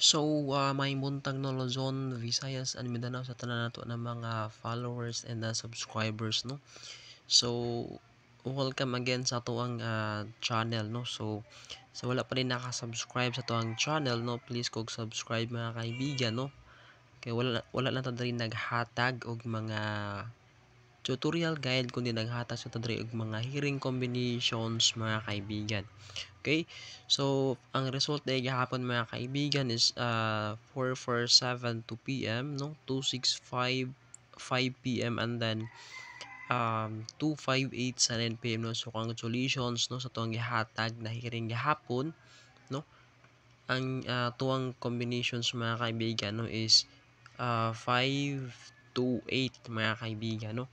So, may buntag no Luzon, Visayas, and Mindanao sa tanan nato ng mga followers and subscribers, no. So, welcome again sa tuang channel, no. So wala pa rin naka-subscribe sa tuang channel, no, please kog subscribe mga kaibigan, no. Kay wala lang ta rin naghatag og mga tutorial guide kundi naghatag sa ta diri og mga hearing combinations mga kaibigan. Okay? So, ang result na gihapon mga kaibigan is 4:47 2 p.m. no? 2:65 5 p.m. and then 2:58 sa 9 p.m. no? So, congratulations no sa tuwang gihatag na hearing gihapon no? Ang tuwang combinations mga kaibigan no is 5 to 8 mga kaibigan no.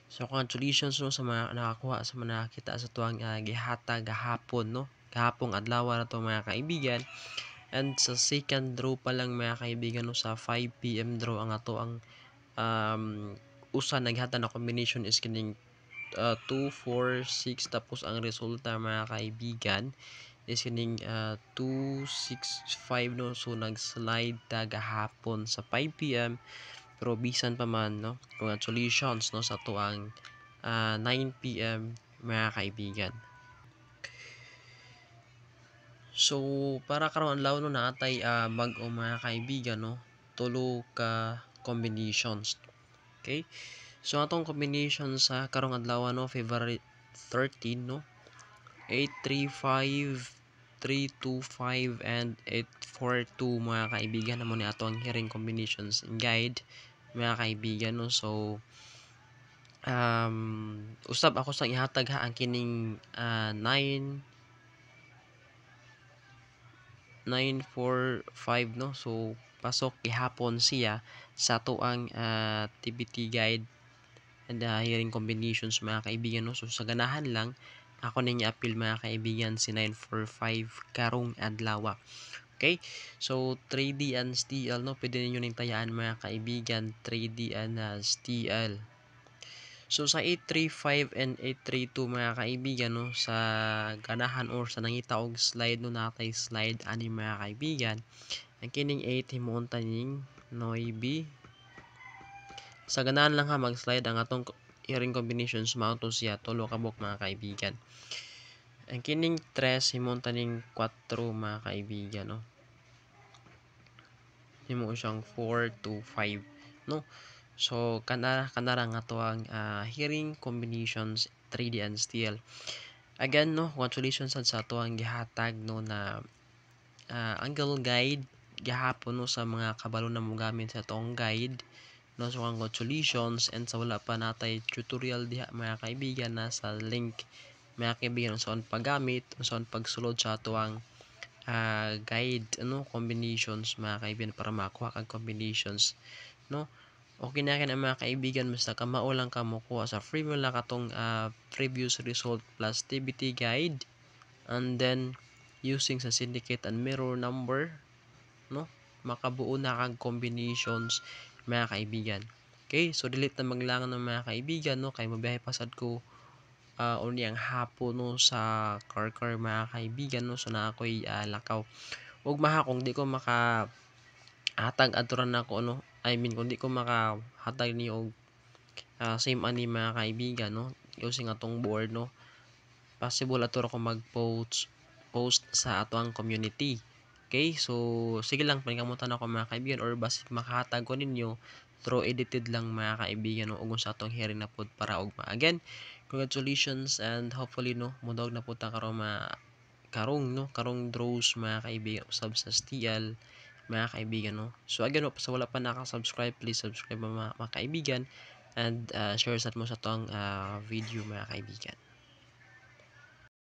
So congratulations no sa mga nakakuha sa mga nakakita sa tuwang gihatag gahapon no. Gahapong adlaw na to mga kaibigan. And sa second draw pa lang mga kaibigan no sa 5 p.m. draw ang ato ang usa naghatag na combination is kining 2, 4, 6 tapos ang resulta mga kaibigan is kining 2, 6, 5 no. So nag-slide ta gahapon sa 5 p.m. pero bisan pa man no. Congratulations no sa tuang 9 p.m. mga kaibigan. So para karon adlaw no naatay bag-o mga kaibigan no, tulo ka combinations. Okay? So atong combination sa karong adlaw no February 13 no, 835 325 and 842 mga kaibigan namo ni ato ang hearing combinations guide mga kaibigan no. So usab ako sa ihatag ha ang kining 945 no. So pasok gihapon siya sa tuang activity guide and hearing combinations mga kaibigan no. So sa ganahan lang ako ninyo appeal mga kaibigan si 945 karong adlaw. Okay? So 3D and STL no, pwede ninyo ning tayaan mga kaibigan 3D and STL. So sa 835 and 832 mga kaibigan no, sa ganahan or sa nangita og slide no natay slide ani mga kaibigan. Ang kining 8 himuon taning Noibi. Sa ganahan lang ha mag-slide ang atong hearing combinations mao to siya tulo ka buok mga kaibigan. Ang kining 3 himuon taning 4 mga kaibigan no. Himo siyang 4 to 5 no. So kana nga to ang hearing combinations 3D and STL. Again no, congratulations sa ato ang gihatag no na angle guide gihapon no sa mga kabalo na mo gamit sa atong guide no. So congratulations, and sa wala pa natay tutorial diha mga kaibigan na sa link mga kaibigan saan paggamit, saan pagsulod sa ato ang guide ano combinations mga kaibigan para makuha kag combinations no. Okay na kin ang mga kaibigan basta kamao lang ka mokuha sa free mo lang katong previous result plus activity guide and then using sa syndicate and mirror number no, makabuo na kag combinations mga kaibigan. Okay, so delete na maglangan ng mga kaibigan no kay mabiyahe pasad ko uni ang hapon no sa car mga kaibigan no. So na ako'y lakaw ug maha kung di ko maka hatag aturan nako no, I mean kung di ko makahatag ni og same ani mga kaibigan no using atong board no, possible ato ko mag-post sa atoang community. Okay, so sige lang paningkamutan ako mga kaibigan or basta makahatag ko ninyo through edited lang mga kaibigan no ug sa atong hearing na pod para ugma. Again, congratulations and hopefully no mudog na pud ta karong draws mga kaibigan usab sa STL mga kaibigan no. So again no, sa wala pa naka-subscribe, please subscribe mga kaibigan and share sa mo sa tong video mga kaibigan.